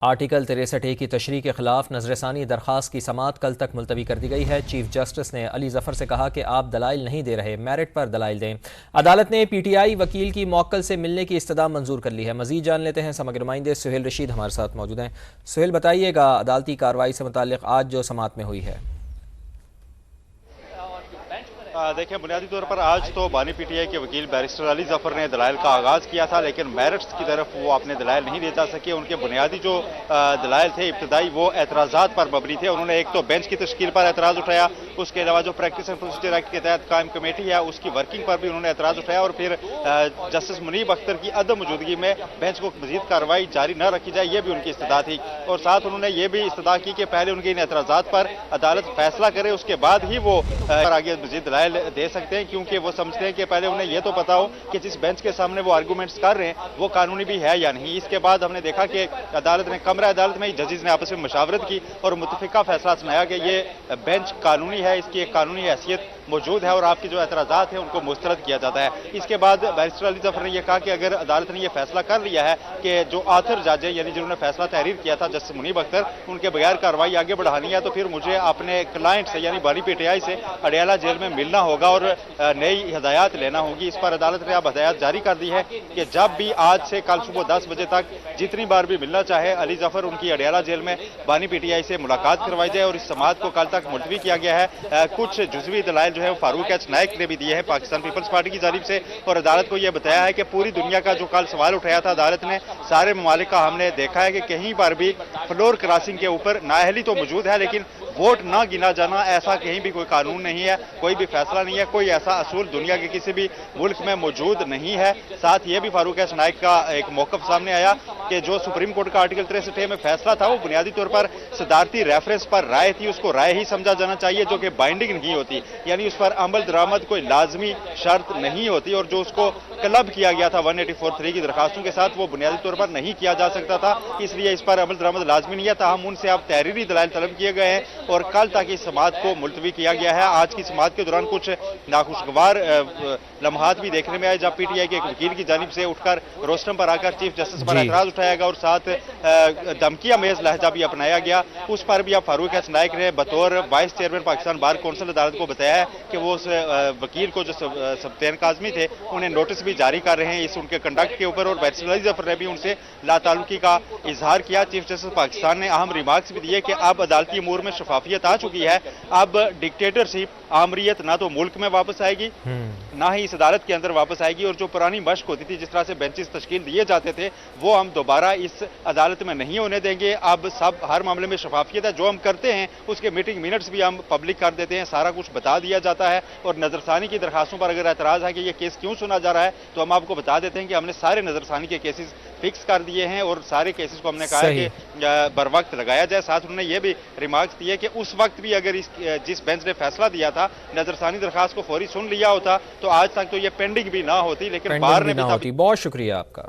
Article 63A की तशरीह के खिलाफ नजरसानी दरखास्त की समाअत कल तक मुलतवी कर दी गई है। चीफ जस्टिस ने अली जफर से कहा कि आप दलाइल नहीं दे रहे, मेरिट पर दलाइल दें। अदालत ने PTI वकील की मौक्कल से मिलने की इस्तदा मंजूर कर ली है। मजीद जान लेते हैं, समग्र नुमाइंदे सुहेल रशीद हमारे साथ मौजूद हैं। सुहेल, बताइएगा अदालती कार्रवाई से मुताल्लिक आज जो समाअत में हुई है। देखिए, बुनियादी तौर पर आज तो बानी PTI के वकील बैरिस्टर अली जफर ने दलाइल का आगाज किया था, लेकिन मेरिट्स की तरफ वो अपने दलाइल नहीं दे जा सके। उनके बुनियादी जो दलाइल थे इब्तदाई, वो एतराज़ात पर मबनी थे। उन्होंने एक तो बेंच की तश्कील पर एतराज़ उठाया, उसके अलावा जो प्रैक्टिस एंड प्रोसीजर एक्ट के तहत कायम कमेटी है उसकी वर्किंग पर भी उन्होंने एतराज़ उठाया, और फिर जस्टिस मुनीब अख्तर की अदम मौजूदगी में बेंच को मजीद कार्रवाई जारी न रखी जाए, ये भी उनकी इस्तदा थी। और साथ उन्होंने ये भी इस्तदा की कि पहले उनके इन एतराज़ात पर अदालत फैसला करे, उसके बाद ही वो आगे मजीद दलाइल दे सकते हैं, क्योंकि वो समझते हैं कि पहले उन्हें यह तो पता हो कि जिस बेंच के सामने वो आर्गूमेंट्स कर रहे हैं वो कानूनी भी है या नहीं। इसके बाद हमने देखा कि अदालत ने कमरा अदालत में जजेस ने आपस में मशावरत की और मुतफिका फैसला सुनाया कि ये बेंच कानूनी है, इसकी एक कानूनी हैसियत मौजूद है और आपके जो एतराज़ात हैं उनको मुस्तरद किया जाता है। इसके बाद बैरिस्टर अली जफर ने यह कहा कि अगर अदालत ने यह फैसला कर लिया है कि जो आथर जज है, यानी जिन्होंने फैसला तहरीर किया था जस्टिस मुनीब अख्तर, उनके बगैर कार्रवाई आगे बढ़ानी है, तो फिर मुझे अपने क्लाइंट से यानी बानी PTI से अडयाला जेल में मिलना होगा और नई हिदायत लेना होगी। इस पर अदालत ने अब हिदायत जारी कर दी है कि जब भी आज से कल सुबह 10 बजे तक जितनी बार भी मिलना चाहे अली जफर, उनकी अडयाला जेल में बानी PTI से मुलाकात करवाई जाए। और इस समाअत को कल तक मुलतवी किया गया है। कुछ जुज़वी दलाइल जो है वो फारूक एच नाइक ने भी दिए हैं पाकिस्तान पीपल्स पार्टी की जानिब से, और अदालत को यह बताया है कि पूरी दुनिया का जो कल सवाल उठाया था अदालत ने, सारे ममालिक का हमने देखा है कि कहीं पर भी फ्लोर क्रॉसिंग के ऊपर नाअहली तो मौजूद है, लेकिन वोट ना गिना जाना, ऐसा कहीं भी कोई कानून नहीं है, कोई भी फैसला नहीं है, कोई ऐसा असूल दुनिया के किसी भी मुल्क में मौजूद नहीं है। साथ ये भी फारूक एच नाइक का एक मौकफ सामने आया कि जो सुप्रीम कोर्ट का आर्टिकल 63 में फैसला था वो बुनियादी तौर पर सदारती रेफरेंस पर राय थी, उसको राय ही समझा जाना चाहिए, जो कि बाइंडिंग नहीं होती, यानी उस पर अमल दरामद कोई लाजमी शर्त नहीं होती। और जो उसको क्लब किया गया था 184(3) की दरखास्तों के साथ, वो बुनियादी तौर पर नहीं किया जा सकता था, इसलिए इस पर अमल दरामद लाजमी नहीं है। ताहम उनसे अब तहरीरी दलाइल तलब किए गए हैं और कल तक इस समाअत को मुलतवी किया गया है। आज की समाअत के दौरान कुछ नाखुशगवार लम्हात भी देखने में आए, जब PTI के एक वकील की जानिब से उठकर रोस्टम पर आकर चीफ जस्टिस पर एतराज उठाया गया और साथ धमकिया मेज लहजा भी अपनाया गया। उस पर भी अब फारूक एच नाइक ने बतौर vice chairman Pakistan bar council अदालत को बताया है कि वो उस वकील को जो सब्तैन काज़मी थे उन्हें नोटिस भी जारी कर रहे हैं इस उनके कंडक्ट के ऊपर। और बैरिस्टर अली जफर ने भी उनसे लाताल्लुकी का इजहार किया। चीफ जस्टिस पाकिस्तान ने अहम रिमार्क्स भी दिए कि अब अदालती अमूर में शफाफियत आ चुकी है, अब डिक्टेटरशिप, आमरीत ना तो मुल्क में वापस आएगी ना ही इस अदालत के अंदर वापस आएगी, और जो पुरानी मश्क होती थी, जिस तरह से बेंचेस तश्कील दिए जाते थे, वो हम दोबारा इस अदालत में नहीं होने देंगे। अब सब हर मामले में शफाफियत है, जो हम करते हैं उसके मीटिंग मिनट्स भी हम पब्लिक कर देते हैं, सारा कुछ बता दिया जाता है। और नजरसानी की दरखास्तों पर अगर एतराज है कि ये केस क्यों सुना जा रहा है, तो हम आपको बता देते हैं कि हमने सारे नजरसानी के केसेस फिक्स कर दिए हैं और सारे केसेस को हमने कहा है कि बर वक्त लगाया जाए। साथ उन्होंने ये भी रिमार्क्स दिए कि उस वक्त भी अगर जिस बेंच ने फैसला दिया था नजरसानी दरखास्त को फौरी सुन लिया होता तो आज तक तो ये पेंडिंग भी ना होती, लेकिन बार ने भी। बहुत शुक्रिया आपका।